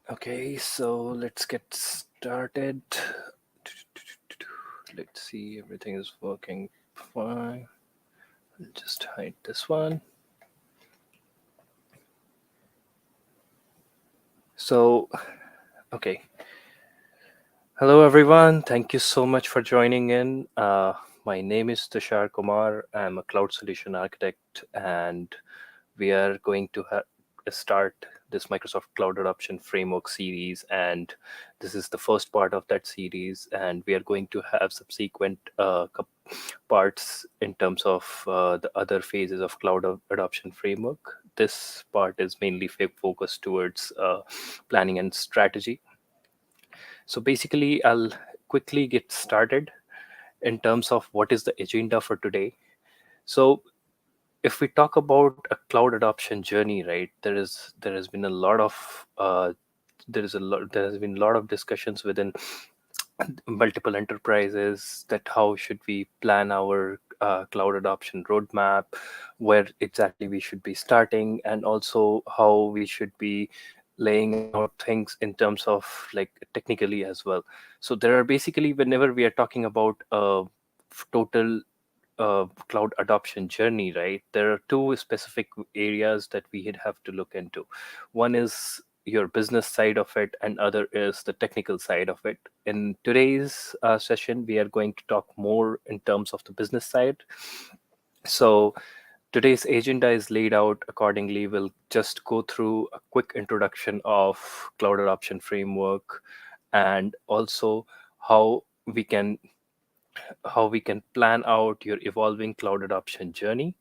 Okay, so let's get started. Let's see, everything is working fine. I'll just hide this one. So, okay. Hello, everyone. Thank you so much for joining in. My name is Tushar Kumar. I'm a cloud solution architect, and we are going to start this Microsoft Cloud Adoption Framework series. And this is the first part of that series. And we are going to have subsequent parts in terms of the other phases of Adoption Framework. This part is mainly focused towards planning and strategy. So basically, I'll quickly get started in terms of what is the agenda for today. So if we talk about a cloud adoption journey, right, there has been a lot of there has been a lot of discussions within multiple enterprises that how should we plan our cloud adoption roadmap, where exactly we should be starting, and also how we should be laying out things in terms of like technically as well. So there are basically, whenever we are talking about total cloud adoption journey, right, there are two specific areas that we would have to look into. One is your business side of it, and other is the technical side of it. In today's session, we are going to talk more in terms of the business side. So today's agenda is laid out accordingly. We'll just go through a quick introduction of cloud adoption framework, and also how we can how we can plan out your evolving cloud adoption journey.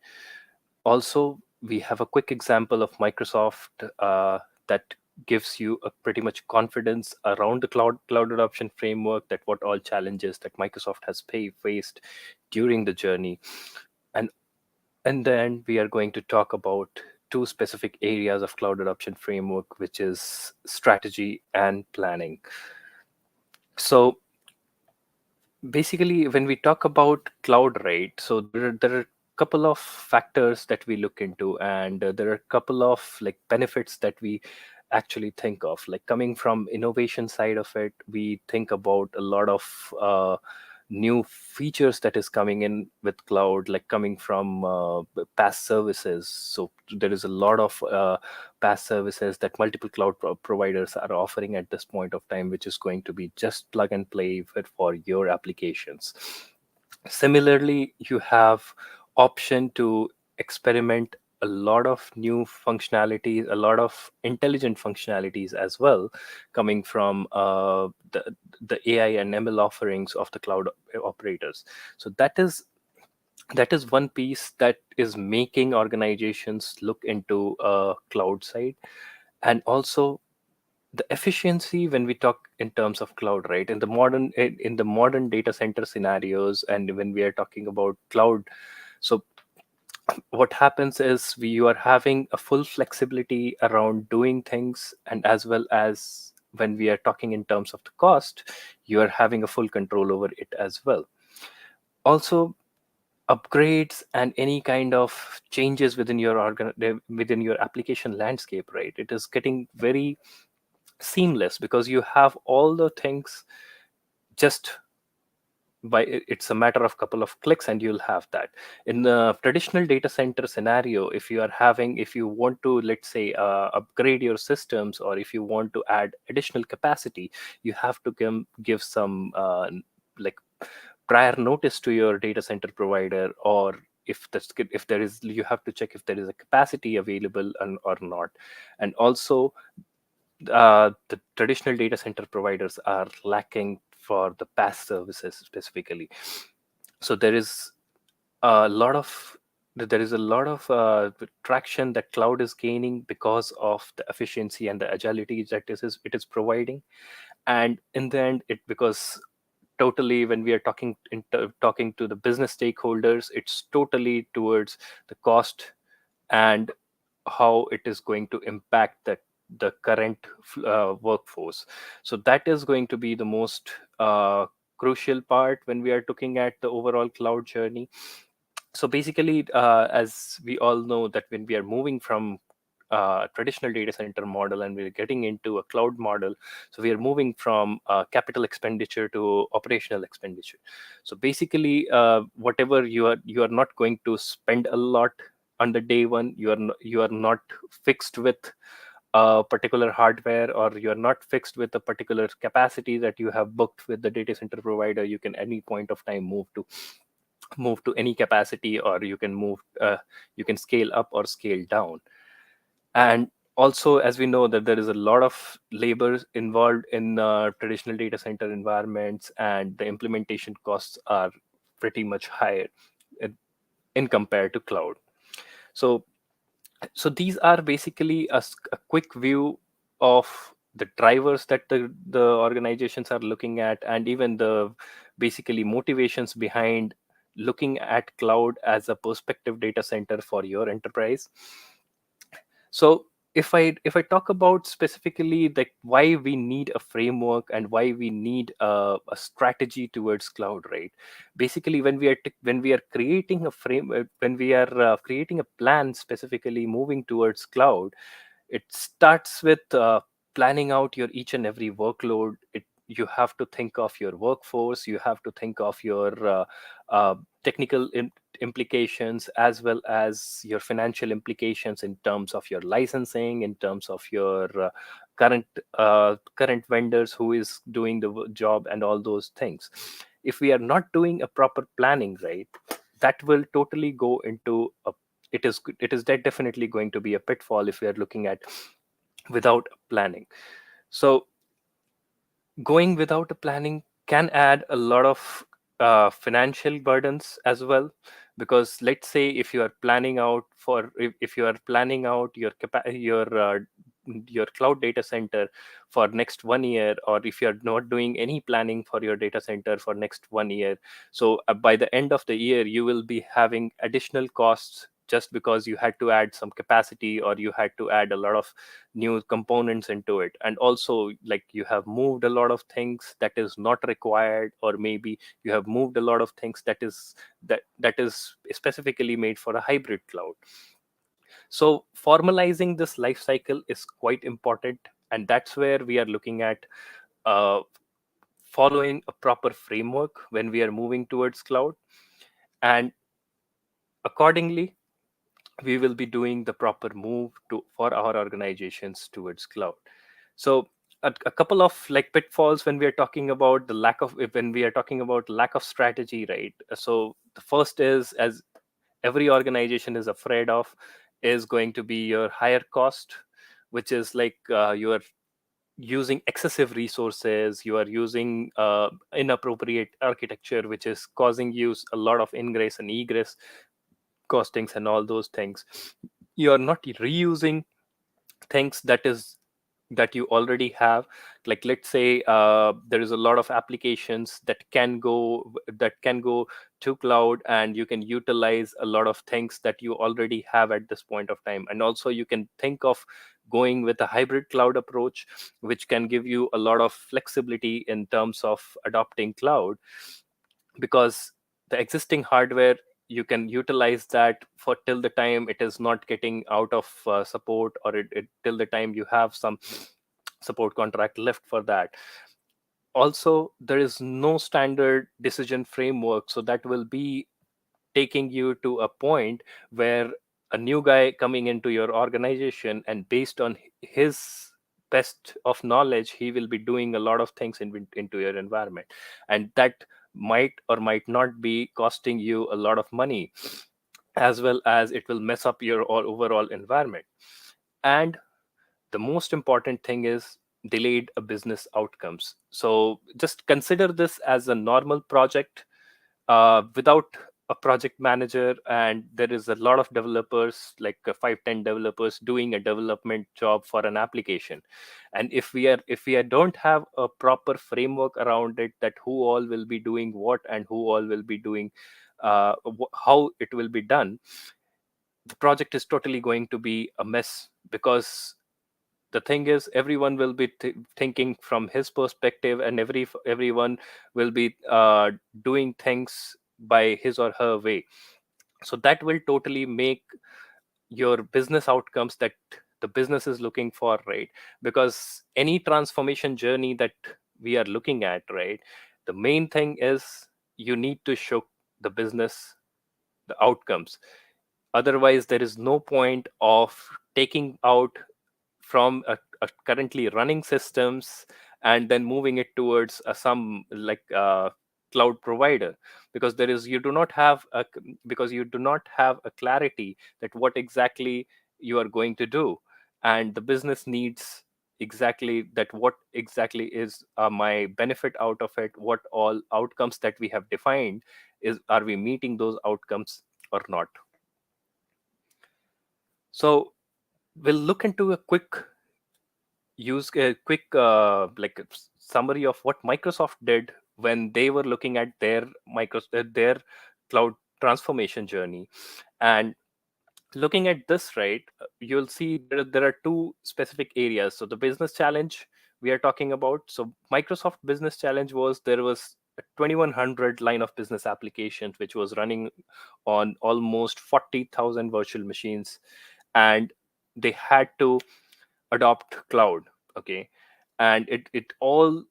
Also, we have a quick example of Microsoft that gives you a pretty much confidence around the cloud adoption framework, that what all challenges that Microsoft has faced during the journey. And then we are going to talk about two specific areas of cloud adoption framework, which is strategy and planning. So basically, when we talk about cloud, right, so there are a couple of factors that we look into, and there are a couple of like benefits that we actually think of. Like, coming from innovation side of it, we think about a lot of new features that is coming in with cloud, like coming from past services. So there is a lot of past services that multiple cloud providers are offering at this point of time, which is going to be just plug and play for your applications. Similarly, you have option to experiment a lot of new functionalities, a lot of intelligent functionalities as well, coming from the AI and ML offerings of the cloud operators. So that is one piece that is making organizations look into a cloud side. And also the efficiency, when we talk in terms of cloud, right, in the modern data center scenarios, and when we are talking about cloud, so what happens is you are having a full flexibility around doing things, and as well as when we are talking in terms of the cost, you are having a full control over it as well. Also, upgrades and any kind of changes within within your application landscape, right, it is getting very seamless, because you have all the things just it's a matter of couple of clicks, and you'll have that. In the traditional data center scenario, if you want to, let's say, upgrade your systems, or if you want to add additional capacity, you have to give some like prior notice to your data center provider, or if there is, you have to check if there is a capacity available or not. And also, the traditional data center providers are lacking for the PaaS services specifically. So there is a lot of traction that cloud is gaining because of the efficiency and the agility that it is providing. And in the end, it because totally, when we are talking to the business stakeholders, it's totally towards the cost, and how it is going to impact the current workforce. So that is going to be the most crucial part when we are looking at the overall cloud journey. So basically, as we all know, that when we are moving from traditional data center model and we're getting into a cloud model. So we are moving from capital expenditure to operational expenditure. So basically, whatever you are not going to spend a lot on the day one. You are not fixed with a particular hardware, or you're not fixed with a particular capacity that you have booked with the data center provider. You can any point of time move to any capacity, or you can scale up or scale down. And also, as we know that there is a lot of labor involved in traditional data center environments, and the implementation costs are pretty much higher in, in compared to cloud. So these are basically a quick view of the drivers that the organizations are looking at, and even the basically motivations behind looking at cloud as a perspective data center for your enterprise. So if I talk about specifically like why we need a framework and why we need a strategy towards cloud, right? Basically, when we are creating a when we are creating a plan specifically moving towards cloud, it starts with planning out your each and every workload. You have to think of your workforce, you have to think of your uh, technical implications, as well as your financial implications in terms of your licensing, in terms of your current current vendors who is doing the job, and all those things. If we are not doing a proper planning, right, that will totally go into a definitely going to be a pitfall if we are looking at without planning. So going without a planning can add a lot of financial burdens as well, because let's say if you are planning out if you are planning out your cloud data center for next 1 year, or if you are not doing any planning for your data center for next 1 year, so by the end of the year you will be having additional costs just because you had to add some capacity, or you had to add a lot of new components into it. And also, like, you have moved a lot of things that is not required, or maybe you have moved a lot of things that is specifically made for a hybrid cloud. So formalizing this life cycle is quite important, and that's where we are looking at uh, following a proper framework when we are moving towards cloud. And accordingly, we will be doing the proper move for our organizations towards cloud. So a couple of like pitfalls when we are talking about when we are talking about lack of strategy, right? So the first is, as every organization is afraid of, is going to be your higher cost, which is like you are using excessive resources, you are using inappropriate architecture, which is causing you a lot of ingress and egress costings and all those things. You are not reusing things that you already have. Like, let's say there is a lot of applications that can go to cloud, and you can utilize a lot of things that you already have at this point of time. And also, you can think of going with a hybrid cloud approach, which can give you a lot of flexibility in terms of adopting cloud, because the existing hardware, you can utilize that for till the time it is not getting out of support, or till the time you have some support contract left for that. Also, there is no standard decision framework, so that will be taking you to a point where a new guy coming into your organization, and based on his best of knowledge, he will be doing a lot of things into your environment, and that might or might not be costing you a lot of money, as well as it will mess up your overall environment. And the most important thing is delayed business outcomes. So just consider this as a normal project without a project manager, and there is a lot of developers, like 5-10 developers doing a development job for an application. And if we don't have a proper framework around it, that who all will be doing what and who all will be doing how it will be done, the project is totally going to be a mess. Because the thing is, everyone will be thinking from his perspective, and everyone will be doing things by his or her way. So that will totally make your business outcomes, that the business is looking for, right? Because any transformation journey that we are looking at, right, the main thing is you need to show the business the outcomes. Otherwise there is no point of taking out from a currently running systems and then moving it towards some like cloud provider, because there is you do not have a because you do not have a clarity that what exactly you are going to do, and the business needs exactly that, what exactly is my benefit out of it, what all outcomes that we have defined, is are we meeting those outcomes or not. So we'll look into a quick summary of what Microsoft did when they were looking at their cloud transformation journey. And looking at this, right, you'll see there are two specific areas. So the business challenge we are talking about. So Microsoft business challenge was there was a 2100 line of business applications which was running on almost 40,000 virtual machines, and they had to adopt cloud. Okay. And it all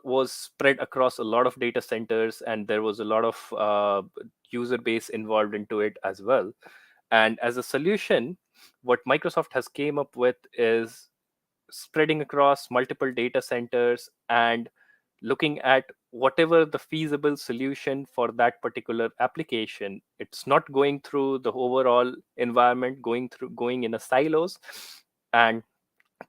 was spread across a lot of data centers, and there was a lot of user base involved into it as well. And as a solution, what Microsoft has came up with is spreading across multiple data centers and looking at whatever the feasible solution for that particular application. It's not going through the overall environment, going in a silos, and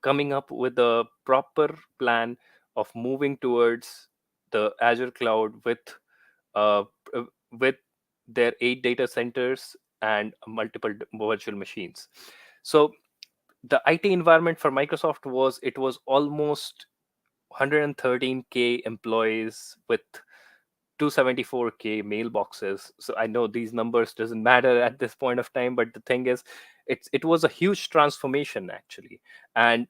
coming up with a proper plan of moving towards the Azure cloud uh, uh, with their 8 data centers and multiple virtual machines. So the IT environment for Microsoft was almost 113K employees with 274K mailboxes. So I know these numbers doesn't matter at this point of time, but the thing is, it was a huge transformation actually. And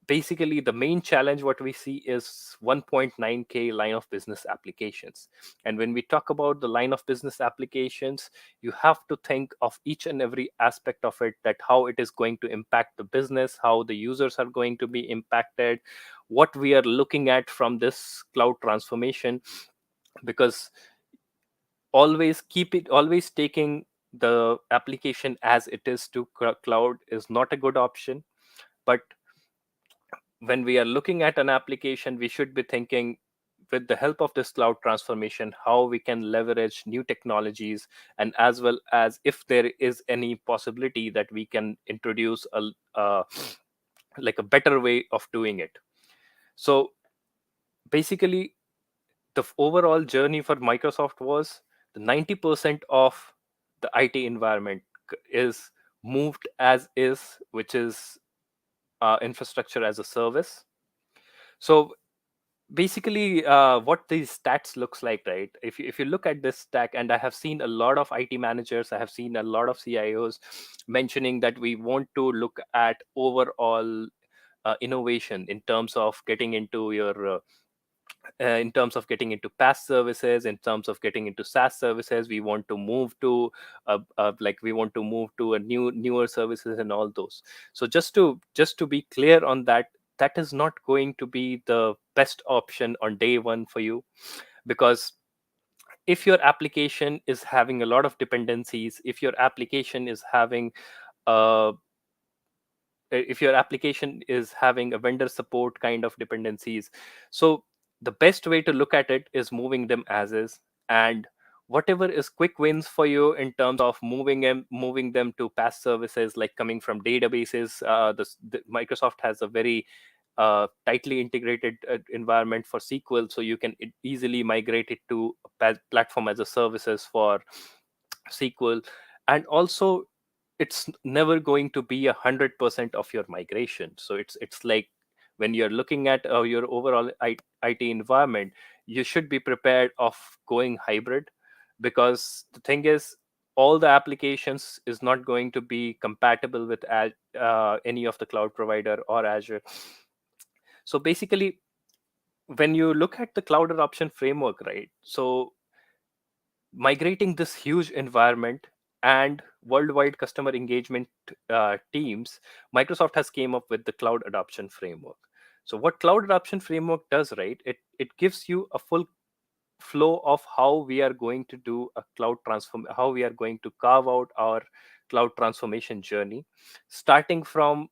basically the main challenge what we see is 1.9K line of business applications. And when we talk about the line of business applications, you have to think of each and every aspect of it, that how it is going to impact the business, how the users are going to be impacted, what we are looking at from this cloud transformation. Because always taking the application as it is to cloud is not a good option. But when we are looking at an application, we should be thinking, with the help of this cloud transformation, how we can leverage new technologies, and as well as if there is any possibility that we can introduce like a better way of doing it. So basically the overall journey for Microsoft was the 90% of the IT environment is moved as is, which is infrastructure as a service. So basically, what these stats looks like, right? If you look at this stack, and I have seen a lot of IT managers, I have seen a lot of CIOs mentioning that we want to look at overall innovation in terms of getting into your in terms of getting into PaaS services, in terms of getting into SaaS services. We want to move to we want to move to a newer services and all those. So just to be clear on that, that is not going to be the best option on day one for you. Because if your application is having a lot of dependencies, uh, if your application is having a vendor support kind of dependencies, so the best way to look at it is moving them as is. And whatever is quick wins for you in terms of moving them to PaaS services, like coming from databases. The Microsoft has a very tightly integrated environment for SQL, so you can easily migrate it to a platform as a services for SQL. And also, it's never going to be 100% of your migration. So it's like, when you're looking at your overall IT environment, you should be prepared of going hybrid. Because the thing is, all the applications is not going to be compatible with any of the cloud provider or Azure. So basically, when you look at the cloud adoption framework, right, so migrating this huge environment and worldwide customer engagement teams, Microsoft has came up with the cloud adoption framework. So what cloud adoption framework does, right? It gives you a full flow of how we are going to do a cloud transform, how we are going to carve out our cloud transformation journey, starting from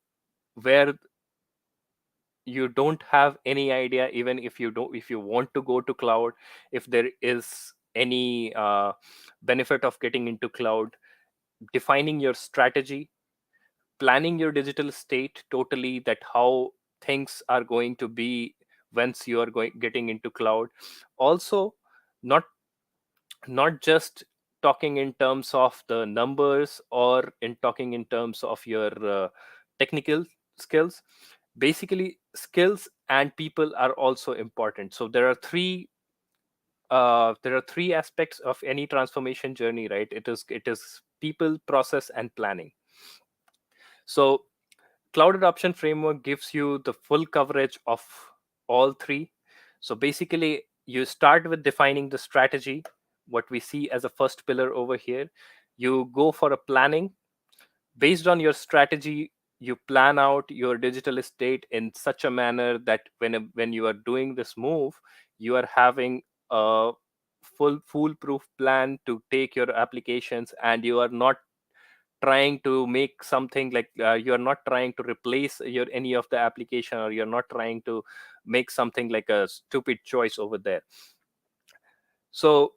where you don't have any idea, even if you don't, if you want to go to cloud, if there is any benefit of getting into cloud, defining your strategy, planning your digital state totally, that how things are going to be once you are going getting into cloud. Also, not not just talking in terms of the numbers or in talking in terms of your technical skills. Basically, skills and people are also important. So there are three aspects of any transformation journey, right? It is people, process, and planning. So cloud adoption framework gives you the full coverage of all three. So basically, you start with defining the strategy, what we see as a first pillar over here. You go for a planning. Based on your strategy, you plan out your digital estate in such a manner that when you are doing this move, you are having a foolproof plan to take your applications, and you are not trying to make something like you're not trying to replace your any of the application, or you're not trying to make something like a stupid choice over there. So,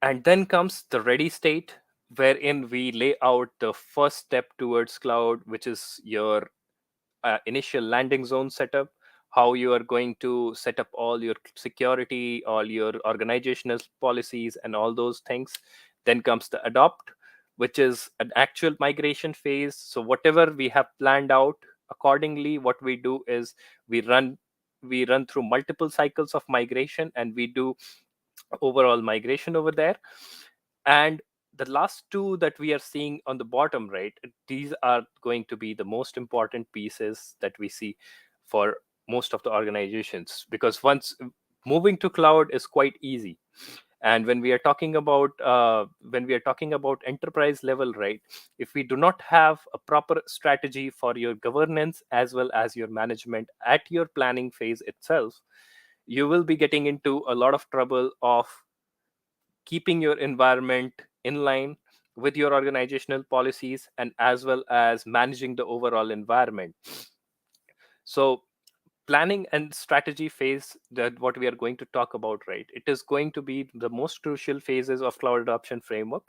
and then comes the ready state, wherein we lay out the first step towards cloud, which is your initial landing zone setup, how you are going to set up all your security, all your organizational policies, and all those things. Then comes the adopt, which is an actual migration phase. So whatever we have planned out accordingly, what we do is we run we run through multiple cycles of migration, and we do overall migration over there. And the last two that we are seeing on the bottom right, these are going to be the most important pieces that we see for most of the organizations, because once moving to cloud is quite easy. And when we are talking about enterprise level, right, if we do not have a proper strategy for your governance as well as your management at your planning phase itself, you will be getting into a lot of trouble of keeping your environment in line with your organizational policies, and as well as managing the overall environment. So planning and strategy phase, that what we are going to talk about, right, it is going to be the most crucial phases of cloud adoption framework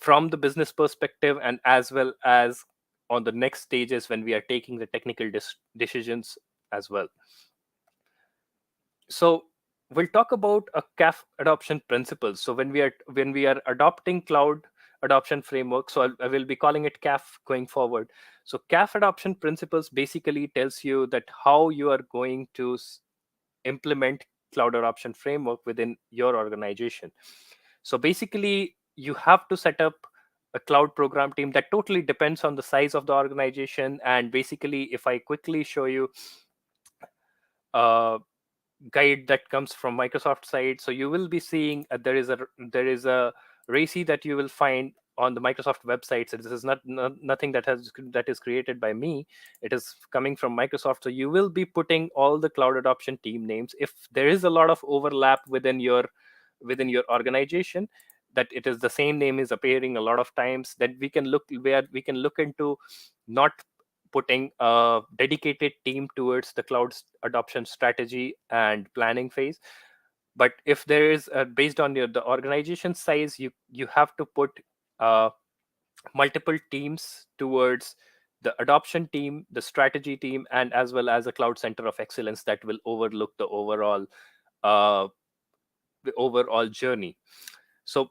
from the business perspective, and as well as on the next stages when we are taking the technical decisions as well. So we'll talk about a CAF adoption principles. So when we are adopting cloud adoption framework, so I will be calling it CAF going forward. So CAF adoption principles basically tells you that how you are going to implement cloud adoption framework within your organization. So basically, you have to set up a cloud program team. That totally depends on the size of the organization. And basically, if I quickly show you uh, guide that comes from Microsoft side. So you will be seeing there is a RACI that you will find on the Microsoft website. So this is nothing that is created by me. It is coming from Microsoft. So you will be putting all the cloud adoption team names. If there is a lot of overlap within your organization, that it is the same name is appearing a lot of times, that we can look into not putting a dedicated team towards the cloud adoption strategy and planning phase. But if there is based on the organization size, you have to put uh, multiple teams towards the adoption team, the strategy team, and as well as a cloud center of excellence that will overlook uh, the overall journey. So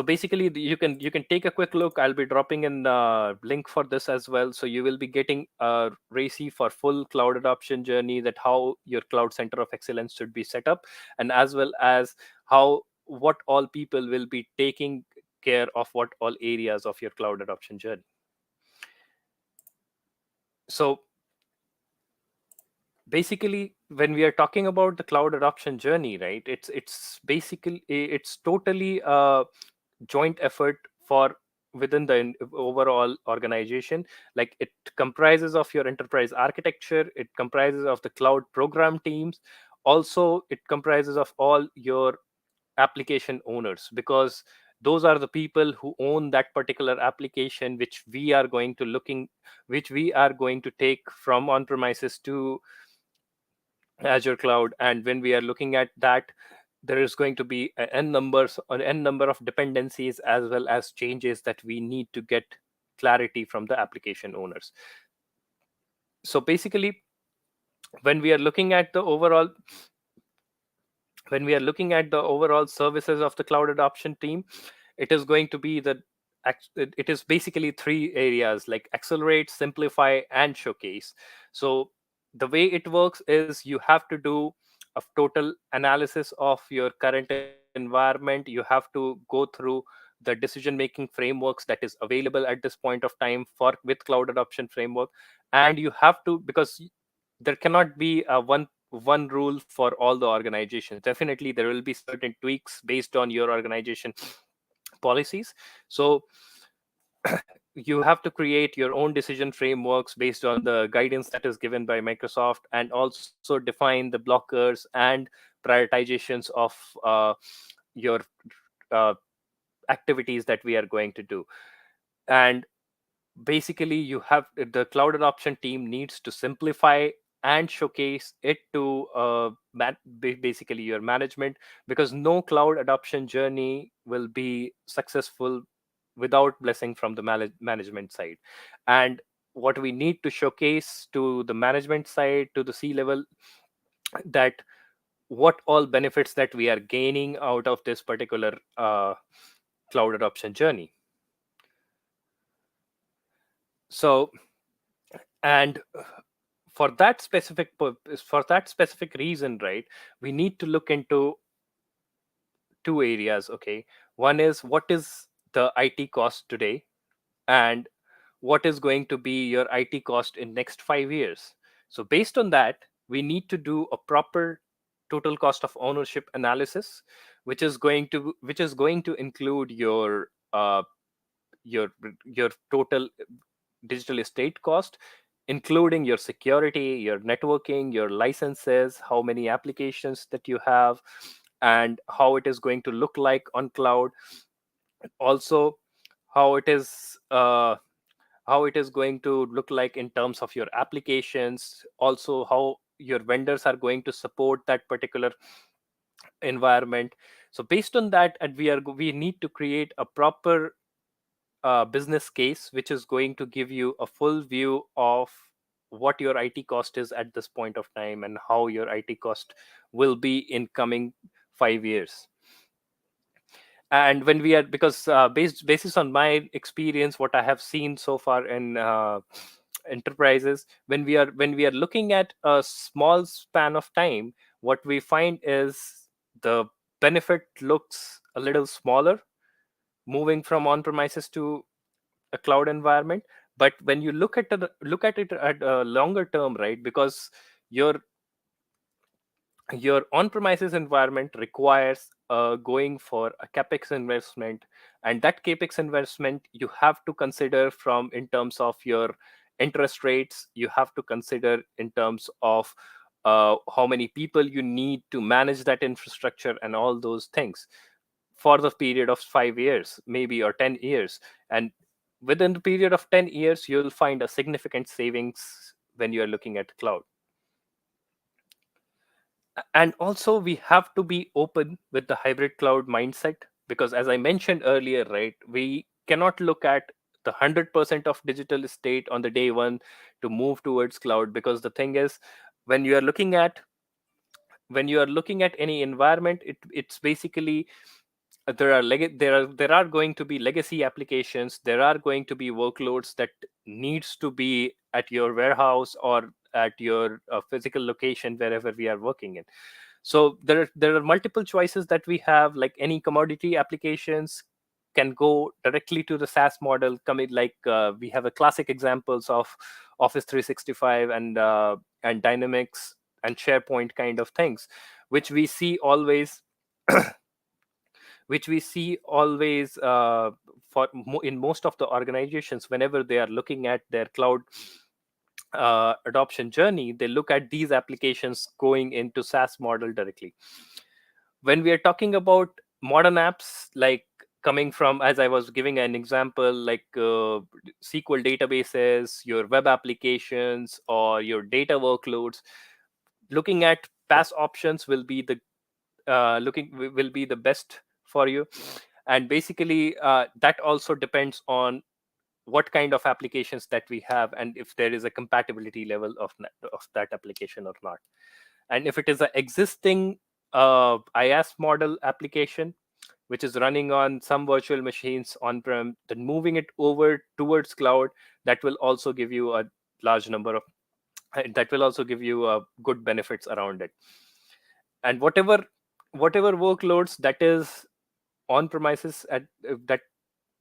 basically, you can take a quick look. I'll be dropping in the link for this as well, so you will be getting a RACI for full cloud adoption journey, that how your cloud center of excellence should be set up, and as well as how what all people will be taking care of what all areas of your cloud adoption journey. So basically, when we are talking about the cloud adoption journey, right, it's basically it's totally joint effort for within the overall organization. Like, it comprises of your enterprise architecture, it comprises of the cloud program teams, also it comprises of all your application owners, because those are the people who own that particular application which we are going to take from on premises to Azure cloud. And when we are looking at that, there is going to be an n number of dependencies as well as changes that we need to get clarity from the application owners. So basically, when we are looking at the overall when we are looking at the overall services of the cloud adoption team, it is going to be it is basically three areas, like accelerate, simplify, and showcase. So the way it works is you have to do a total analysis of your current environment. You have to go through the decision making frameworks that is available at this point of time for with cloud adoption framework. And you have to, because there cannot be a one rule for all the organizations. Definitely there will be certain tweaks based on your organization policies. So you have to create your own decision frameworks based on the guidance that is given by Microsoft, and also define the blockers and prioritizations of your uh, activities that we are going to do. And basically, you have the cloud adoption team needs to simplify and showcase it to basically your management, because no cloud adoption journey will be successful without blessing from the management side. And what we need to showcase to the management side, to the C level, that what all benefits that we are gaining out of this particular cloud adoption journey. So, and for that specific purpose, for that specific reason, right, we need to look into two areas. Okay, one is what is the IT cost today, and what is going to be your IT cost in next 5 years. So based on that, we need to do a proper total cost of ownership analysis, which is going to include your your total digital estate cost, including your security, your networking, your licenses, how many applications that you have, and how it is going to look like on cloud. Also, how it is uh, how it is going to look like in terms of your applications. Also, how your vendors are going to support that particular environment. So based on that, and we need to create a proper business case which is going to give you a full view of what your IT cost is at this point of time, and how your IT cost will be in coming 5 years. And when we are, because basis on my experience, what I have seen so far in enterprises, when we are looking at a small span of time, what we find is the benefit looks a little smaller moving from on premises to a cloud environment. But when you look at it at a longer term, right, because your your on-premises environment requires going for a capex investment, and that capex investment you have to consider from in terms of your interest rates. You have to consider in terms of how many people you need to manage that infrastructure and all those things for the period of 5 years maybe, or 10 years. And within the period of 10 years, you'll find a significant savings when you're looking at cloud. And also, we have to be open with the hybrid cloud mindset, because as I mentioned earlier, right, we cannot look at the 100% of digital estate on the day one to move towards cloud. Because the thing is, when you are looking at when you are looking at any environment, it's basically there are going to be legacy applications. There are going to be workloads that needs to be at your warehouse or at your physical location wherever we are working in. So there are multiple choices that we have. Like, any commodity applications can go directly to the SaaS model. Coming, like, we have a classic examples of Office 365 and Dynamics and SharePoint kind of things, which we see always which we see always in most of the organizations. Whenever they are looking at their cloud adoption journey, they look at these applications going into SaaS model directly. When we are talking about modern apps, like coming from, as I was giving an example, like SQL databases, your web applications, or your data workloads, looking at PaaS options will be the will be the best for you. And basically that also depends on what kind of applications that we have, and if there is a compatibility level of that application or not. And if it is an existing IaaS model application which is running on some virtual machines on prem, then moving it over towards cloud, that will also give you a large number of that will also give you good benefits around it. And whatever workloads that is on premises that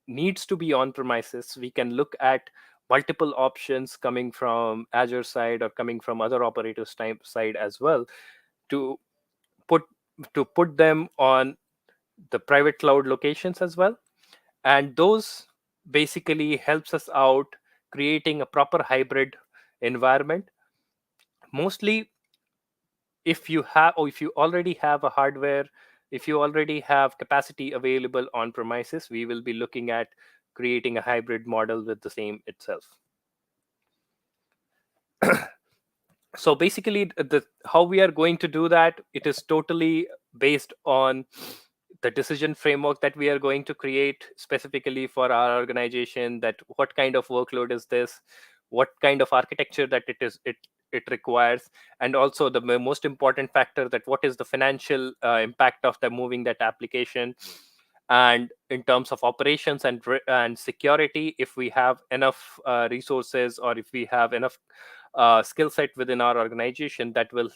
needs to be on premises, we can look at multiple options coming from Azure side or coming from other operators type side as well, to put put them on the private cloud locations as well. And those basically helps us out creating a proper hybrid environment. Mostly, if you have, or if you already have a hardware, if you already have capacity available on premises, we will be looking at creating a hybrid model with the same itself. So basically, the how we are going to do that, it is totally based on the decision framework that we are going to create specifically for our organization, that what kind of workload is this, what kind of architecture that it requires, and also the most important factor, that what is the financial impact of the moving that application. And in terms of operations and security, if we have enough resources, or if we have enough skill set within our organization that will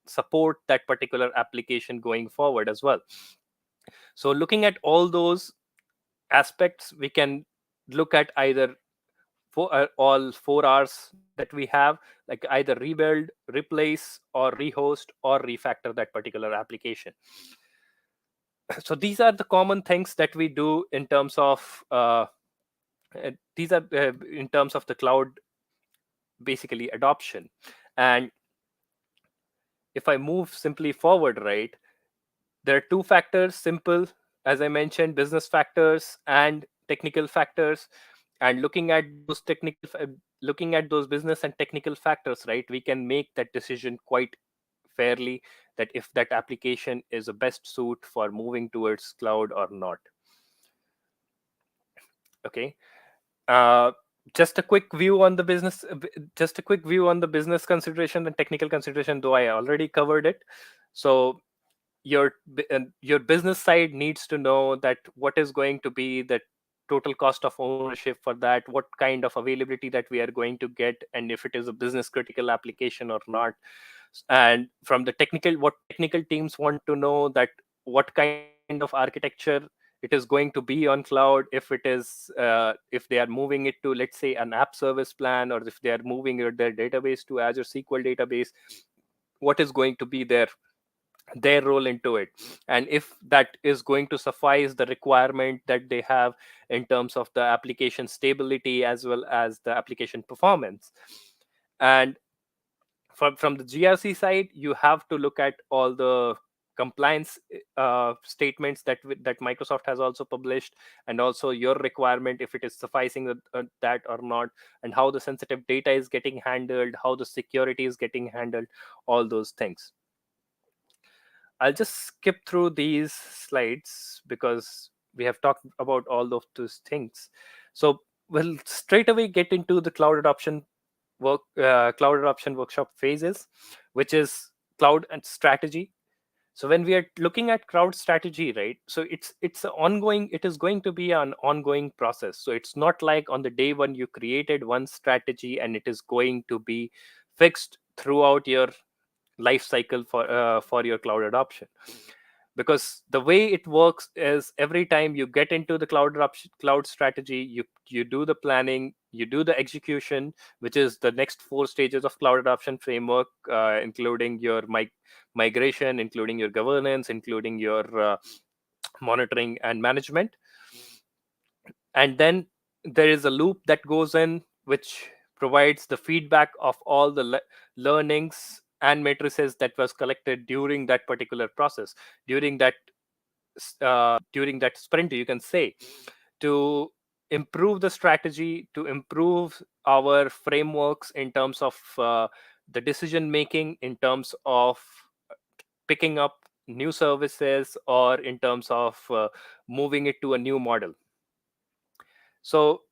support that particular application going forward as well. So looking at all those aspects, we can look at either all 4 Rs that we have, like either rebuild, replace, or rehost, or refactor that particular application. So these are the common things that we do in terms of these are in terms of the cloud basically adoption. And if I move simply forward, right, there are 2 factors, simple, as I mentioned, business factors and technical factors. And looking at those business and technical factors, right, we can make that decision quite fairly, that if that application is a best suit for moving towards cloud or not. Okay. uh, just a quick view on the business just a quick view on the business consideration and technical consideration, though I already covered it. So your business side needs to know that what is going to be the total cost of ownership for that, what kind of availability that we are going to get, and if it is a business critical application or not. And from the technical, what technical teams want to know, that what kind of architecture it is going to be on cloud, if it is if they are moving it to, let's say, an app service plan, or if they are moving their database to Azure SQL database, what is going to be their role into it, and if that is going to suffice the requirement that they have in terms of the application stability as well as the application performance. And from the GRC side, you have to look at all the compliance statements that Microsoft has also published, and also your requirement, if it is sufficing that or not, and how the sensitive data is getting handled, how the security is getting handled, all those things. I'll just skip through these slides because we have talked about all of those things. So we'll straight away get into the cloud adoption workshop phases, which is cloud and strategy. So when we are looking at cloud strategy, right, so it is going to be an ongoing process. So it's not like on the day one you created one strategy and it is going to be fixed throughout your life cycle for your cloud adoption. Because the way it works is, every time you get into the cloud strategy, you do the planning, you do the execution, which is the next 4 stages of cloud adoption framework, including your migration, including your governance, including your monitoring and management. And then there is a loop that goes in, which provides the feedback of all the learnings and matrices that was collected during that particular process, during that during that sprint, you can say, to improve the strategy, to improve our frameworks in terms of the decision making, in terms of picking up new services, or in terms of moving it to a new model. So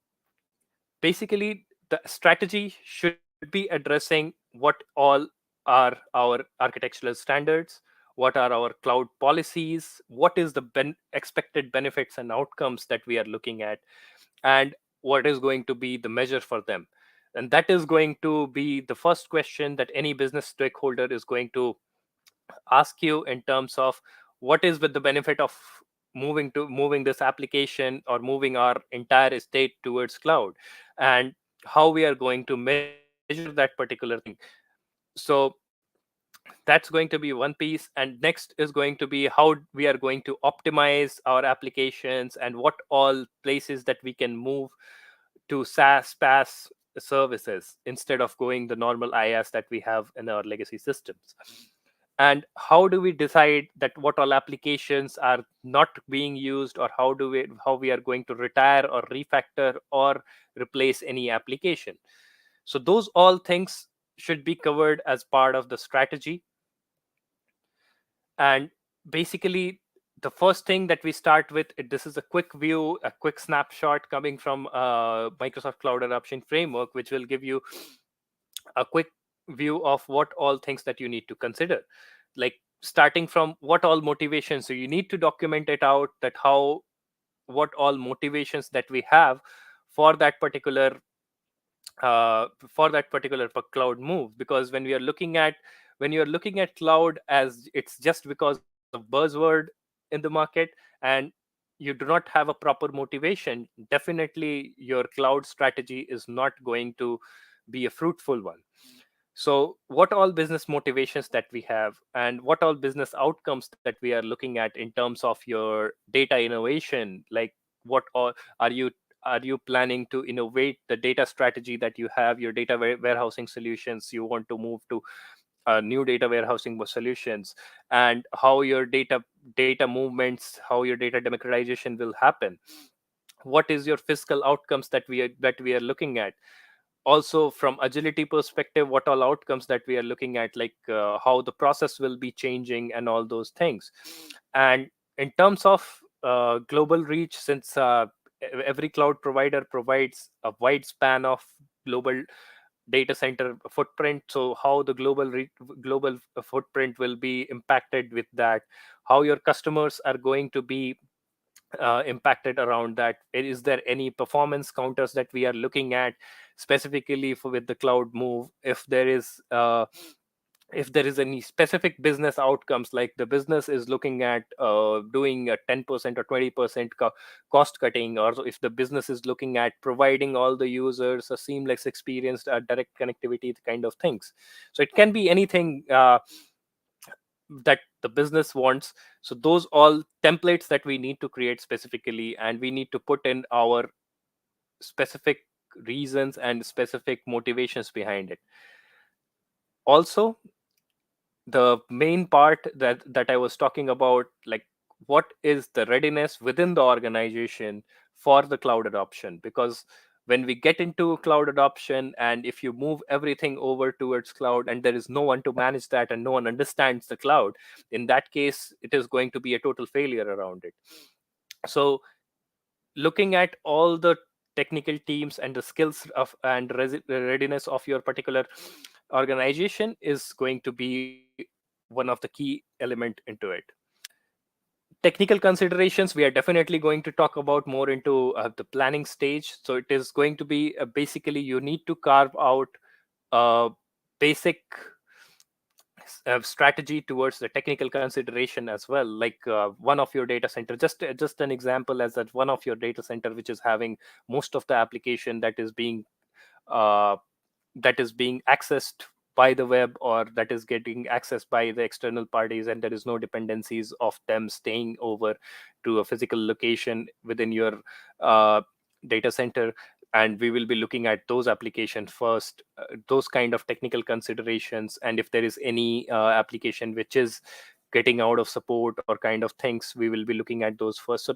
basically, the strategy should be addressing what all are our architectural standards, what are our cloud policies, what is the expected benefits and outcomes that we are looking at, and what is going to be the measure for them. And that is going to be the first question that any business stakeholder is going to ask you, in terms of what is with the benefit of moving this application or moving our entire estate towards cloud, and how we are going to measure that particular thing. So that's going to be one piece, and next is going to be how we are going to optimize our applications, and what all places that we can move to SaaS PaaS services instead of going the normal IaaS that we have in our legacy systems. And how do we decide that what all applications are not being used, or how we are going to retire or refactor or replace any application. So those all things should be covered as part of the strategy. And basically, the first thing that we start with, this is a quick view, a quick snapshot coming from Microsoft Cloud Adoption Framework, which will give you a quick view of what all things that you need to consider, like starting from what all motivations. So you need to document it out, that how what all motivations that we have for that particular for cloud move. Because when you're looking at cloud as it's just because of buzzword in the market, and you do not have a proper motivation, definitely your cloud strategy is not going to be a fruitful one. So what all business motivations that we have, and what all business outcomes that we are looking at in terms of your data innovation, like what all are you planning to innovate the data strategy that you have, your data warehousing solutions, you want to move to new data warehousing solutions, and how your data movements, how your data democratization will happen. What is your fiscal outcomes that we are looking at? Also from agility perspective, what all outcomes that we are looking at, like how the process will be changing and all those things. And in terms of global reach, since every cloud provider provides a wide span of global data center footprint, so how the global footprint will be impacted with that, how your customers are going to be impacted around that. Is there any performance counters that we are looking at specifically for with the cloud move? If there is any specific business outcomes, like the business is looking at doing a 10% or 20% cost cutting, or so if the business is looking at providing all the users a seamless experience, direct connectivity, the kind of things. So it can be anything that the business wants. So those all templates that we need to create specifically, and we need to put in our specific reasons and specific motivations behind it. Also, the main part that I was talking about, like what is the readiness within the organization for the cloud adoption. Because when we get into cloud adoption, and if you move everything over towards cloud, and there is no one to manage that, and no one understands the cloud, in that case it is going to be a total failure around it. So looking at all the technical teams and the skills of and readiness of your particular organization is going to be one of the key element into it. Technical considerations, we are definitely going to talk about more into the planning stage. So it is going to be basically you need to carve out a basic strategy towards the technical consideration as well. Like one of your data center, just an example, as that one of your data center which is having most of the application uh, that is being accessed by the web, or that is getting accessed by the external parties, and there is no dependencies of them staying over to a physical location within your uh, data center. And we will be looking at those applications first, those kind of technical considerations, and if there is any application which is getting out of support or kind of things, we will be looking at those first.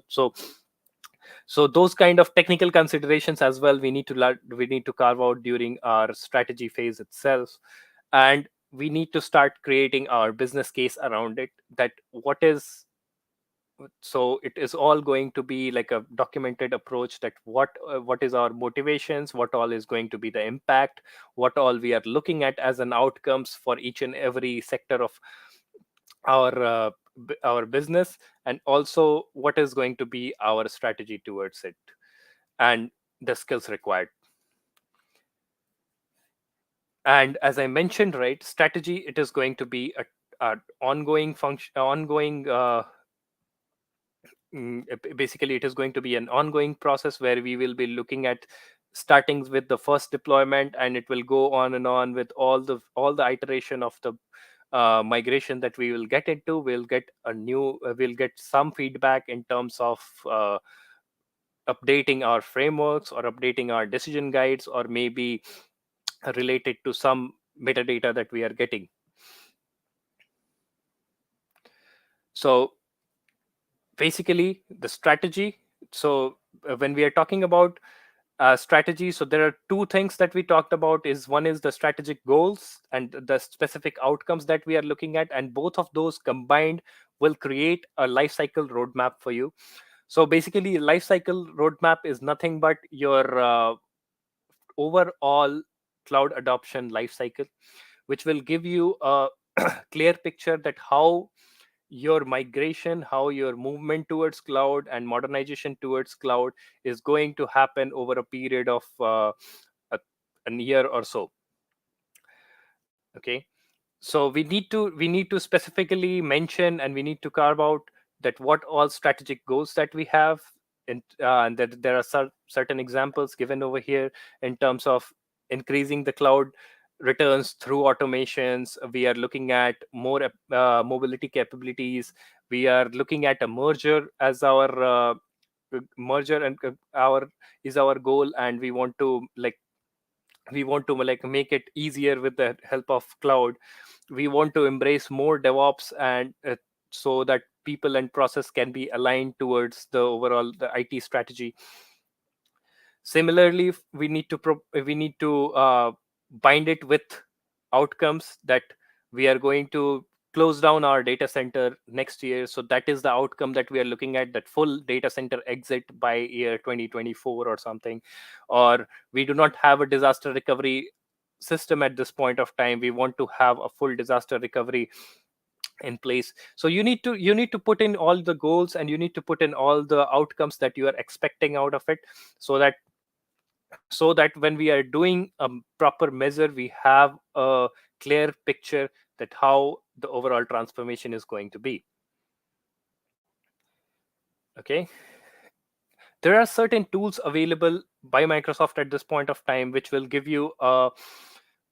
So those kind of technical considerations as well, we need to carve out during our strategy phase itself. And we need to start creating our business case around it, that what is, so it is all going to be like a documented approach, that what is our motivations, what all is going to be the impact, what all we are looking at as an outcomes for each and every sector of our business, and also what is going to be our strategy towards it, and the skills required. And as I mentioned, right, strategy, it is going to be a ongoing function, ongoing basically it is going to be an ongoing process where we will be looking at starting with the first deployment, and it will go on and on with all the iteration of the migration that we will get into. We'll get some feedback in terms of updating our frameworks or updating our decision guides, or maybe related to some metadata that we are getting. So basically the strategy, so when we are talking about strategy, so there are two things that we talked about. Is one is the strategic goals and the specific outcomes that we are looking at, and both of those combined will create a life cycle roadmap for you. So basically life cycle roadmap is nothing but your overall cloud adoption life cycle, which will give you a clear picture that how your migration, how your movement towards cloud and modernization towards cloud is going to happen over a period of a, a year or so. Okay, so we need to specifically mention, and we need to carve out that what all strategic goals that we have, and that there are certain examples given over here in terms of increasing the cloud returns through automations. We are looking at more mobility capabilities. We are looking at a merger as our merger, and our is our goal, and we want to make it easier with the help of cloud. We want to embrace more DevOps, and so that people and process can be aligned towards the overall the IT strategy. Similarly, we need to bind it with outcomes, that we are going to close down our data center next year. So that is the outcome that we are looking at, that full data center exit by year 2024 or something. Or we do not have a disaster recovery system at this point of time. We want to have a full disaster recovery in place. So you need to put in all the goals, and you need to put in all the outcomes that you are expecting out of it, so that when we are doing a proper measure, we have a clear picture that how the overall transformation is going to be. Okay, there are certain tools available by Microsoft at this point of time, which will give you a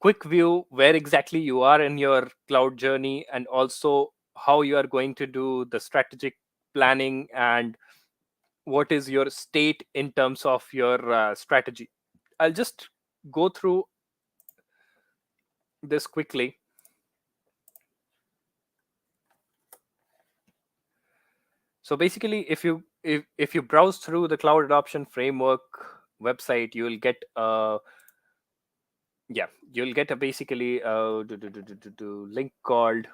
quick view where exactly you are in your cloud journey, and also how you are going to do the strategic planning, and what is your state in terms of your strategy. I'll just go through this quickly. So basically, if you browse through the cloud adoption framework website, you will get you'll get a basically link called,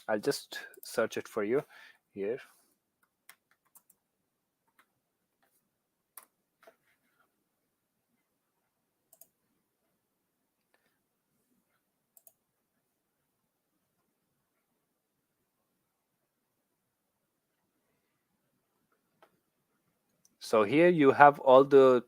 I'll just search it for you here. So here you have all the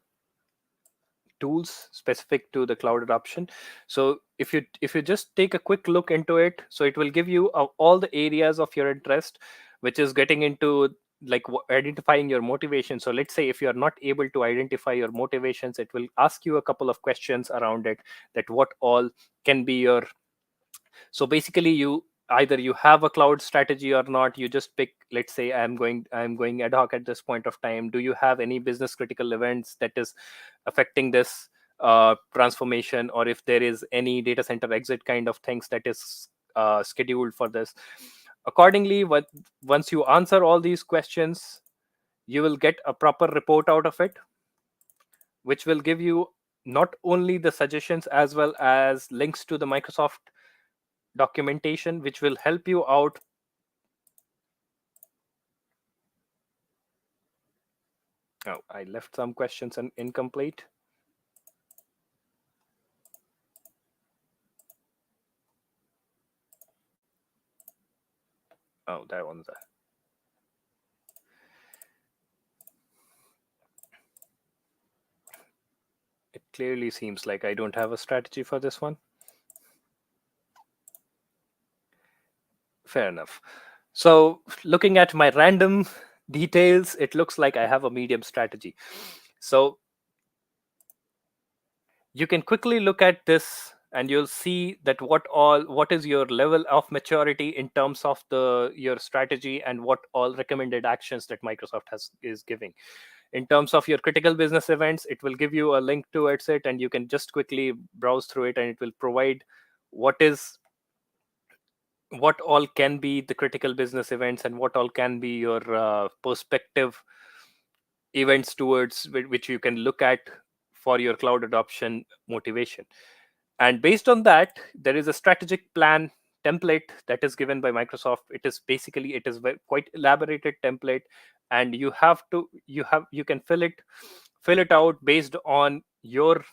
tools specific to the cloud adoption. So if you just take a quick look into it, so it will give you all the areas of your interest, which is getting into like identifying your motivation. So let's say if you are not able to identify your motivations, it will ask you a couple of questions around it, that what all can be your. So basically, you either you have a cloud strategy or not. You just pick, let's say I'm going ad hoc at this point of time. Do you have any business critical events that is affecting this transformation, or if there is any data center exit kind of things that is scheduled for this accordingly. What Once you answer all these questions, you will get a proper report out of it, which will give you not only the suggestions as well as links to the Microsoft documentation, which will help you out. Oh, I left some questions incomplete. Oh, that one's it clearly seems like I don't have a strategy for this one. Fair enough. So looking at my random details, it looks like I have a medium strategy. So you can quickly look at this and you'll see that what is your level of maturity in terms of the your strategy, and what all recommended actions that Microsoft has is giving. In terms of your critical business events, it will give you a link towards it, and you can just quickly browse through it, and it will provide what is what all can be the critical business events, and what all can be your perspective events towards which you can look at for your cloud adoption motivation. And based on that, there is a strategic plan template that is given by Microsoft. It is basically, it is quite elaborated template, and you can fill it out based on your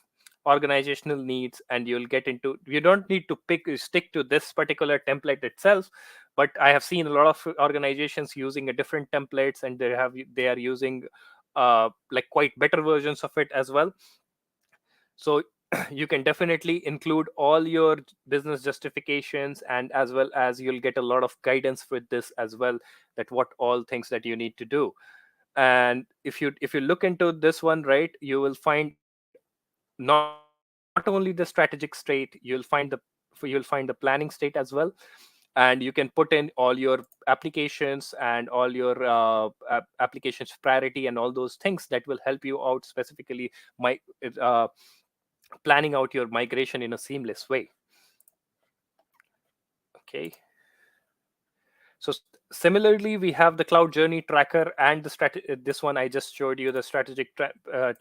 organizational needs, and you'll get into, you don't need to stick to this particular template itself. But I have seen a lot of organizations using a different templates, and they are using like quite better versions of it as well. So you can definitely include all your business justifications, and as well as you'll get a lot of guidance with this as well, that what all things that you need to do. And if you look into this one, right, you will find not only the strategic state, you'll find the planning state as well. And you can put in all your applications and all your applications priority and all those things that will help you out, specifically my uh, planning out your migration in a seamless way. Okay. So similarly, we have the cloud journey tracker and the this one I just showed you, the strategic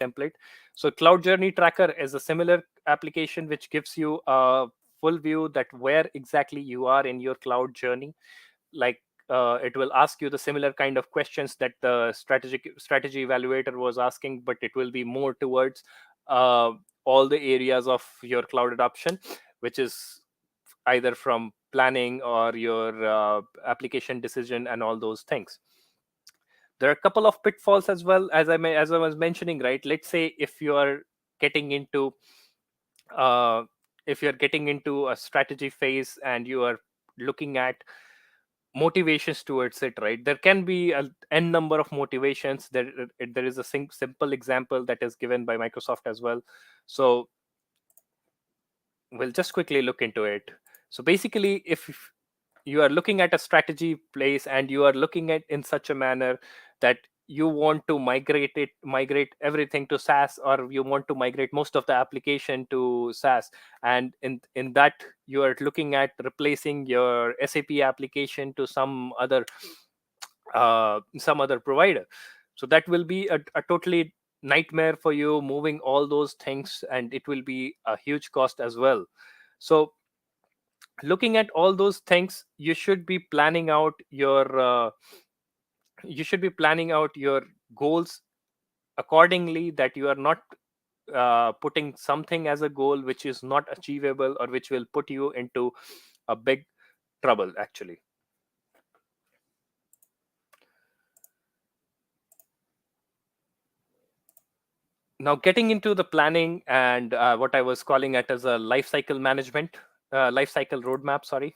template. So cloud journey tracker is a similar application which gives you a full view that where exactly you are in your cloud journey. Like it will ask you the similar kind of questions that the strategy evaluator was asking, but it will be more towards uh, all the areas of your cloud adoption, which is either from planning or your application decision and all those things. There are a couple of pitfalls as well, as I was mentioning, right? Let's say if you are getting into uh, if you're getting into a strategy phase and you are looking at motivations towards it, right? There can be a n number of motivations. There is a simple example that is given by Microsoft as well. So we'll just quickly look into it. So basically, if you are looking at a strategy place and you are looking at in such a manner that you want to migrate everything to SaaS, or you want to migrate most of the application to SaaS, and in that you are looking at replacing your SAP application to some other provider. So that will be a totally nightmare for you, moving all those things, and it will be a huge cost as well. So looking at all those things, you should be planning out your goals accordingly, that you are not putting something as a goal which is not achievable, or which will put you into a big trouble actually. Now getting into the planning and what I was calling it as a life cycle management, life cycle roadmap, sorry.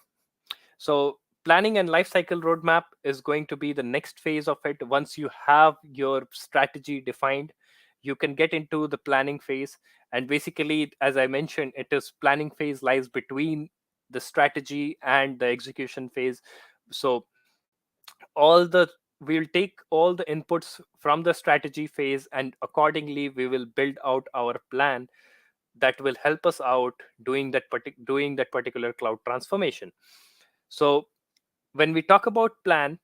So planning and lifecycle roadmap is going to be the next phase of it. Once you have your strategy defined, you can get into the planning phase. And basically, as I mentioned, it is planning phase lies between the strategy and the execution phase. So all the we'll take all the inputs from the strategy phase, and accordingly we will build out our plan that will help us out doing that particular cloud transformation. So when we talk about plan,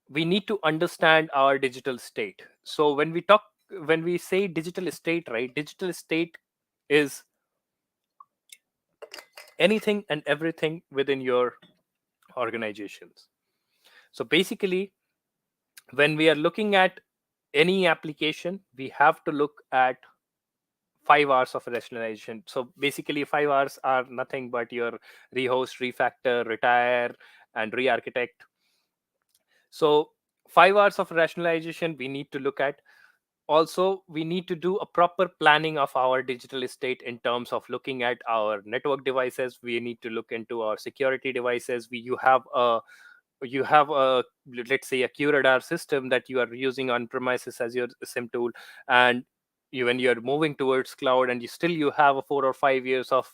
we need to understand our digital state. So when we say digital state, right, digital state is anything and everything within your organizations. So basically, when we are looking at any application, we have to look at 5 hours of rationalization. So basically, 5 hours are nothing but your rehost, refactor, retire, and re-architect. So 5 hours of rationalization we need to look at. Also, we need to do a proper planning of our digital estate in terms of looking at our network devices. We need to look into our security devices. You have a, let's say, a QRadar system that you are using on premises as your SIM tool, and when you're moving towards cloud, and you have a 4 or 5 years of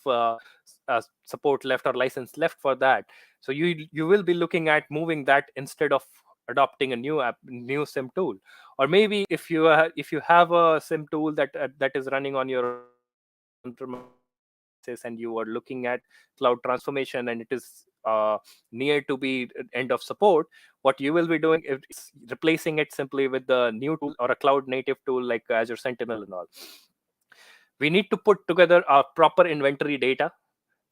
support left or license left for that. So you will be looking at moving that instead of adopting a new SIM tool. Or maybe if you have a SIM tool that is running on your on-premises, and you are looking at cloud transformation, and it is near to be end of support, what you will be doing is replacing it simply with the new tool or a cloud native tool like Azure Sentinel and all. We need to put together our proper inventory data,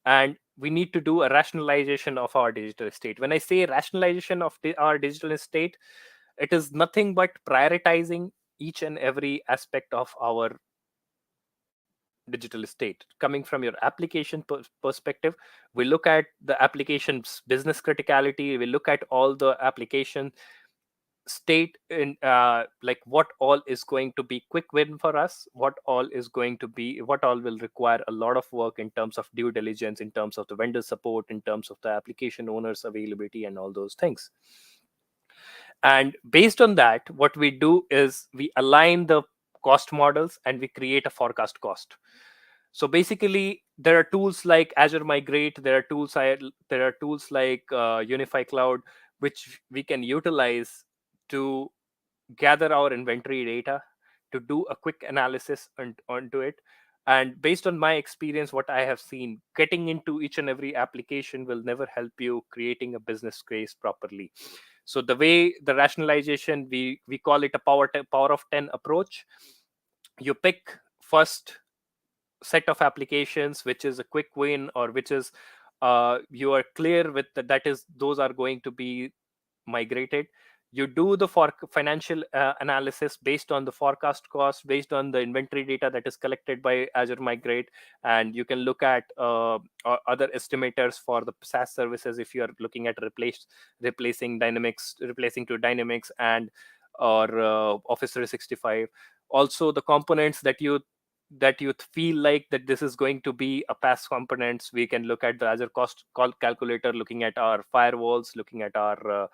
and we need to do a rationalization of our digital estate. When I say rationalization of our digital estate, it is nothing but prioritizing each and every aspect of our digital estate. Coming from your application perspective, we look at the application's business criticality, we look at all the application state in like what all is going to be quick win for us, what all will require a lot of work in terms of due diligence, in terms of the vendor support, in terms of the application owners availability, and all those things. And based on that, what we do is we align the cost models and we create a forecast cost. So basically, there are tools like Azure Migrate, there are tools like Unify Cloud, which we can utilize to gather our inventory data, to do a quick analysis onto it. And based on my experience, what I have seen, getting into each and every application will never help you creating a business case properly. So the way the rationalization, we call it a power of 10 approach. You pick first set of applications which is a quick win, or which is you are clear with that is those are going to be migrated. You do the financial analysis based on the forecast cost, based on the inventory data that is collected by Azure Migrate. And you can look at other estimators for the SaaS services if you are looking at replacing Dynamics, replacing to Dynamics, and or Office 365. Also the components that you feel like that this is going to be a pass components, we can look at the Azure cost calculator, looking at our firewalls, looking at our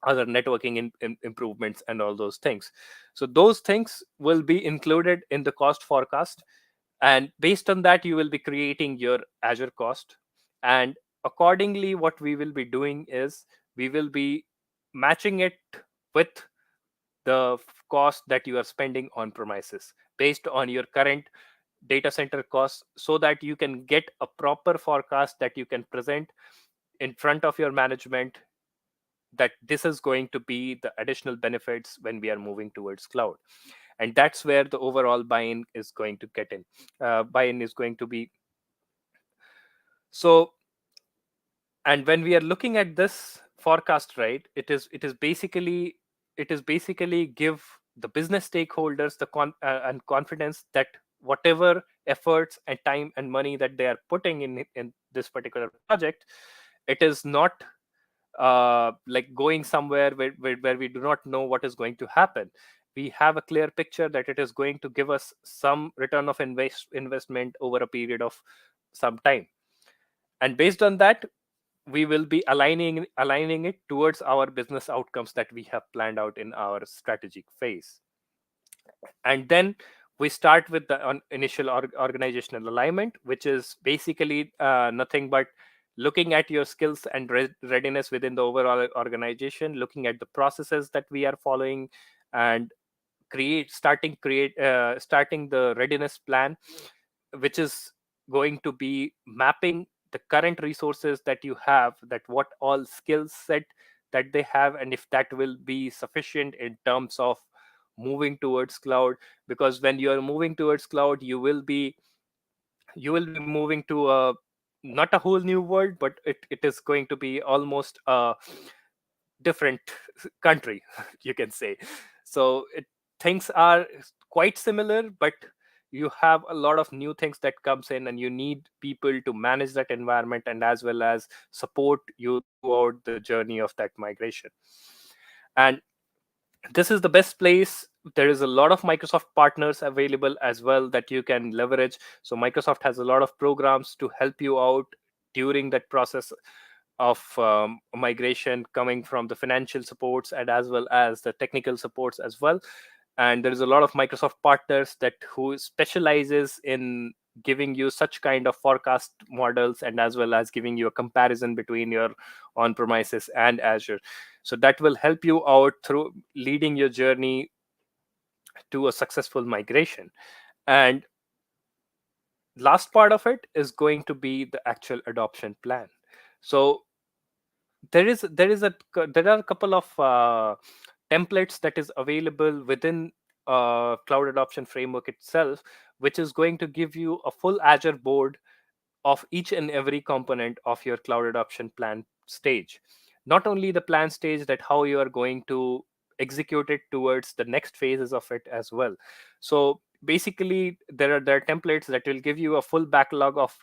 other networking improvements, and all those things. So those things will be included in the cost forecast, and based on that you will be creating your Azure cost. And accordingly, what we will be doing is we will be matching it with the cost that you are spending on premises based on your current data center costs, so that you can get a proper forecast that you can present in front of your management, that this is going to be the additional benefits when we are moving towards cloud. And that's where the overall buy-in is going to get in. Buy-in is going to be so. And when we are looking at this forecast, right, it is basically give the business stakeholders the and confidence that whatever efforts and time and money that they are putting in this particular project, it is not like going somewhere where we do not know what is going to happen. We have a clear picture that it is going to give us some return of investment over a period of some time. And based on that, we will be aligning it towards our business outcomes that we have planned out in our strategic phase. And then we start with the initial organizational alignment, which is basically nothing but looking at your skills and readiness within the overall organization, looking at the processes that we are following, and starting the readiness plan, which is going to be mapping the current resources that you have, that what all skill set that they have, and if that will be sufficient in terms of moving towards cloud. Because when you are moving towards cloud, you will be moving to a, not a whole new world, but it is going to be almost a different country, you can say. So things are quite similar, but you have a lot of new things that comes in, and you need people to manage that environment and as well as support you throughout the journey of that migration. And this is the best place. There is a lot of Microsoft partners available as well that you can leverage. So Microsoft has a lot of programs to help you out during that process of migration, coming from the financial supports and as well as the technical supports as well. And there is a lot of Microsoft partners that who specializes in giving you such kind of forecast models, and as well as giving you a comparison between your on premises and Azure. So that will help you out through leading your journey to a successful migration. And last part of it is going to be the actual adoption plan. So there are a couple of templates that is available within cloud adoption framework itself, which is going to give you a full Azure board of each and every component of your cloud adoption plan stage. Not only the plan stage, that how you are going to execute it towards the next phases of it as well. So basically there are templates that will give you a full backlog of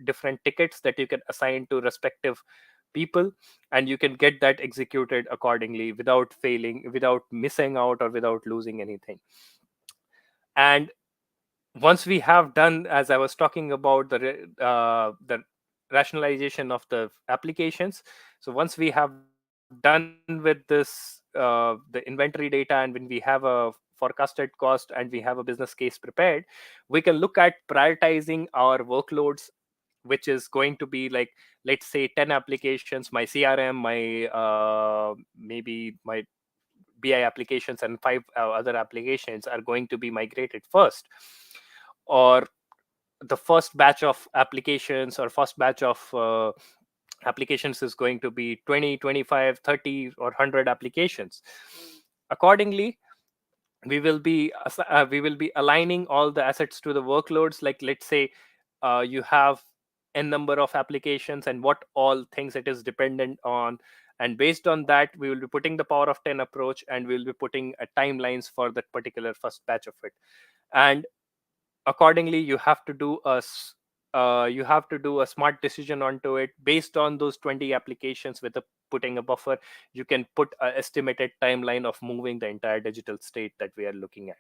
different tickets that you can assign to respective people, and you can get that executed accordingly without failing, without missing out, or without losing anything. And once we have done, as I was talking about, the rationalization of the applications. So once we have done with this the inventory data, and when we have a forecasted cost and we have a business case prepared, we can look at prioritizing our workloads, which is going to be like, let's say 10 applications, my CRM, my maybe my BI applications, and five other applications are going to be migrated first. Or the first batch of applications, or first batch of applications is going to be 20, 25, 30, or 100 applications. Accordingly, we will be aligning all the assets to the workloads. Like, let's say you have n number of applications and what all things it is dependent on, and based on that we will be putting the power of 10 approach, and we will be putting timelines for that particular first batch of it. And accordingly, you have to do a smart decision onto it based on those 20 applications. With putting a buffer, you can put an estimated timeline of moving the entire digital state that we are looking at.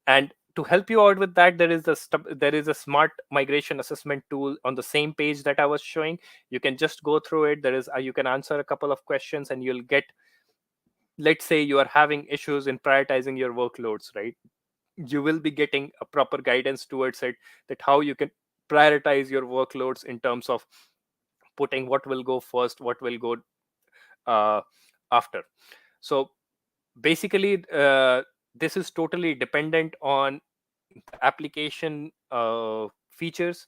And to help you out with that, there is a smart migration assessment tool on the same page that I was showing. You can just go through it. There is you can answer a couple of questions, and you'll get, let's say you are having issues in prioritizing your workloads, right? You will be getting a proper guidance towards it, that how you can prioritize your workloads in terms of putting what will go first, what will go uh, after. So basically, this is totally dependent on the application features,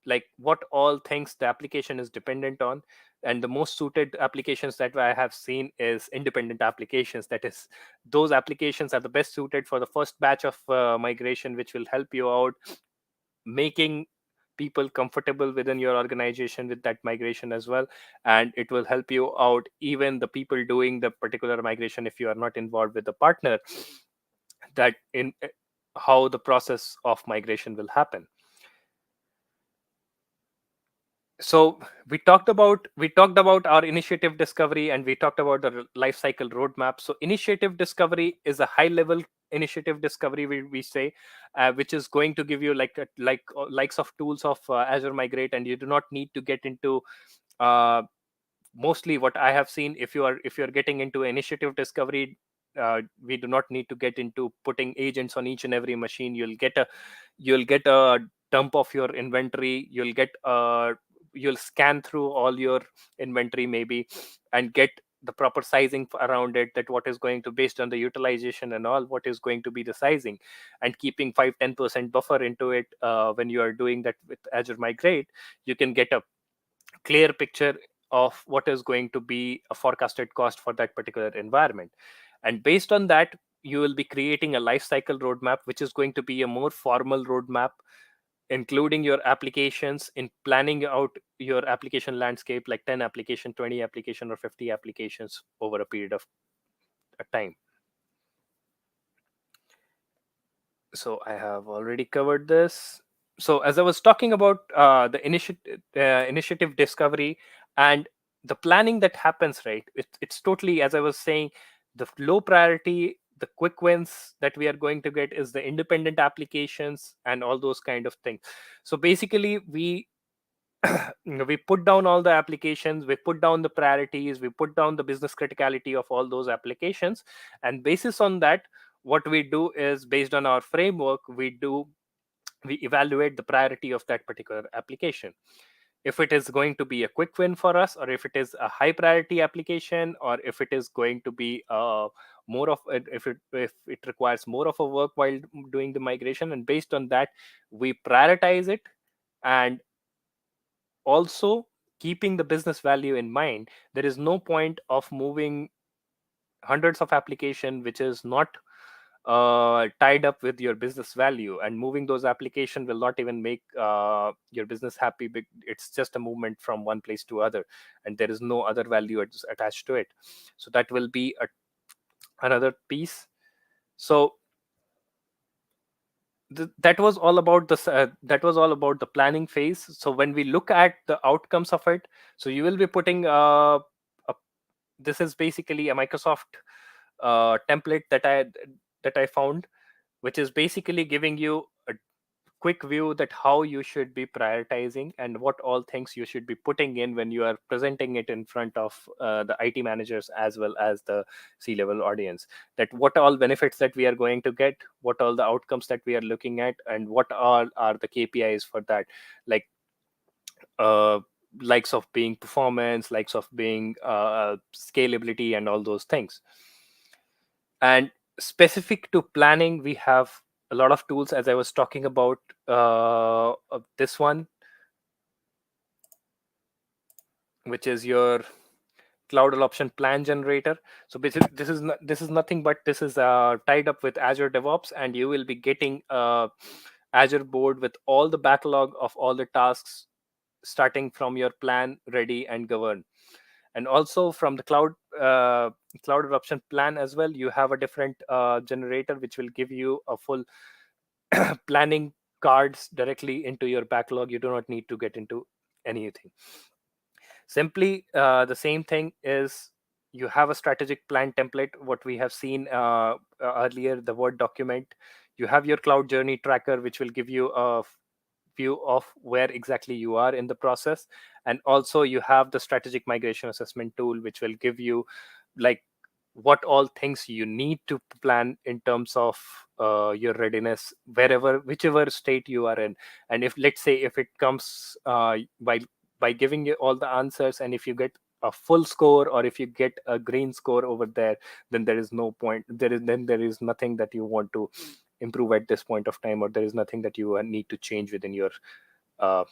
like what all things the application is dependent on. And the most suited applications that I have seen is independent applications. That is, those applications are the best suited for the first batch of migration, which will help you out making people comfortable within your organization with that migration as well. And it will help you out, even the people doing the particular migration, if you are not involved with the partner, that in how the process of migration will happen. So we talked about our initiative discovery, and we talked about the life cycle roadmap. So initiative discovery is a high level initiative discovery, we say, which is going to give you likes of tools of Azure Migrate, and you do not need to get into uh, mostly what I have seen. If you're getting into initiative discovery, we do not need to get into putting agents on each and every machine. You'll get a dump of your inventory. You'll scan through all your inventory maybe, and get the proper sizing around it, that what is going to, based on the utilization and all, what is going to be the sizing, and keeping 5-10% buffer into it. When you are doing that with Azure Migrate, you can get a clear picture of what is going to be a forecasted cost for that particular environment. And based on that, you will be creating a life cycle roadmap, which is going to be a more formal roadmap, including your applications, in planning out your application landscape, like 10 application, 20 application, or 50 applications over a period of time. So I have already covered this. So as I was talking about the initiative discovery and the planning that happens, right? It's totally, as I was saying, the low priority, the quick wins that we are going to get is the independent applications and all those kind of things. So basically, we put down all the applications, we put down the priorities, we put down the business criticality of all those applications, and basis on that, what we do is, based on our framework, we evaluate the priority of that particular application, if it is going to be a quick win for us, or if it is a high priority application, or if it is going to be more of it, if it requires more of a work while doing the migration. And based on that, we prioritize it. And also, keeping the business value in mind, there is no point of moving hundreds of application which is not tied up with your business value, and moving those application will not even make your business happy. It's just a movement from one place to other, and there is no other value attached to it. So that will be another piece. So that was all about the planning phase. So when we look at the outcomes of it, so you will be putting this is basically a Microsoft template that I found, which is basically giving you a quick view that how you should be prioritizing and what all things you should be putting in when you are presenting it in front of the IT managers as well as the C-level audience. That what all benefits that we are going to get, what all the outcomes that we are looking at, and what all are the KPIs for that, like uh, likes of being performance, likes of being scalability, and all those things. And specific to planning, we have a lot of tools, as I was talking about. This one, which is your cloud adoption plan generator. So basically, this is nothing but this is tied up with Azure DevOps, and you will be getting Azure board with all the backlog of all the tasks, starting from your plan, ready, and govern. And also from the cloud adoption plan as well, you have a different generator which will give you a full planning cards directly into your backlog. You do not need to get into anything. Simply the same thing is, you have a strategic plan template, what we have seen earlier, the Word document. You have your cloud journey tracker, which will give you a view of where exactly you are in the process. And also you have the strategic migration assessment tool, which will give you like what all things you need to plan in terms of your readiness, whichever state you are in. And if, let's say, if it comes by giving you all the answers, and if you get a full score, or if you get a green score over there, then there is no point, there is nothing that you want to improve at this point of time, or there is nothing that you need to change within your uh,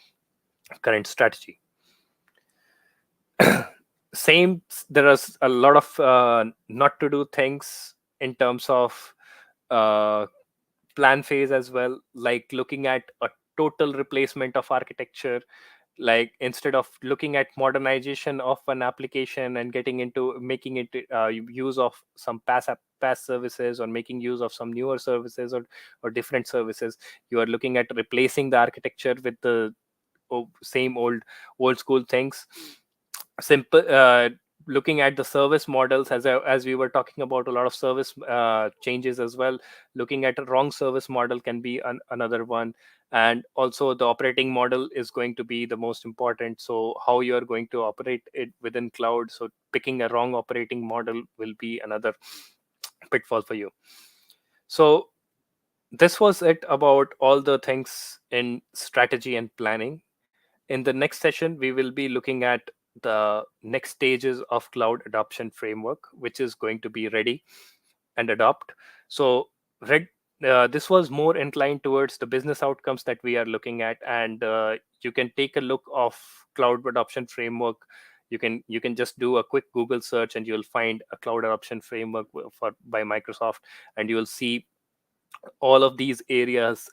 current strategy. Same, there is a lot of not to do things in terms of uh, plan phase as well, like looking at a total replacement of architecture. Like instead of looking at modernization of an application and getting into making it use of some past services, or making use of some newer services, or different services, you are looking at replacing the architecture with the same old school things. Simple looking at the service models, as we were talking about a lot of service changes as well. Looking at a wrong service model can be another one. And also the operating model is going to be the most important. So how you are going to operate it within cloud. So picking a wrong operating model will be another pitfall for you. So this was it about all the things in strategy and planning. In the next session, we will be looking at the next stages of cloud adoption framework, which is going to be ready and adopt. So, red, this was more inclined towards the business outcomes that we are looking at, and you can take a look of cloud adoption framework. You can just do a quick Google search, and you'll find a cloud adoption framework for by Microsoft, and you will see all of these areas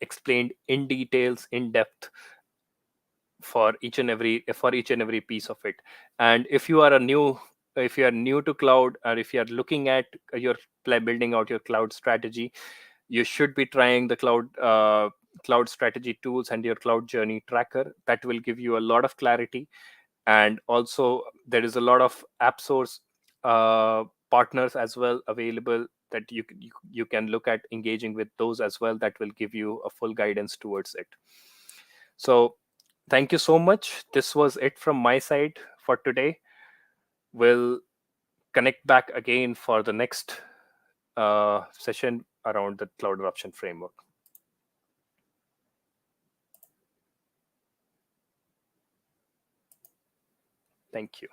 explained in details, in depth, for each and every piece of it. And if you are new to cloud, or if you are looking at your building out your cloud strategy, you should be trying the cloud strategy tools and your cloud journey tracker. That will give you a lot of clarity. And also there is a lot of app source partners as well available, that you can look at engaging with those as well. That will give you a full guidance towards it. So thank you so much. This was it from my side for today. We'll connect back again for the next session around the cloud adoption framework. Thank you.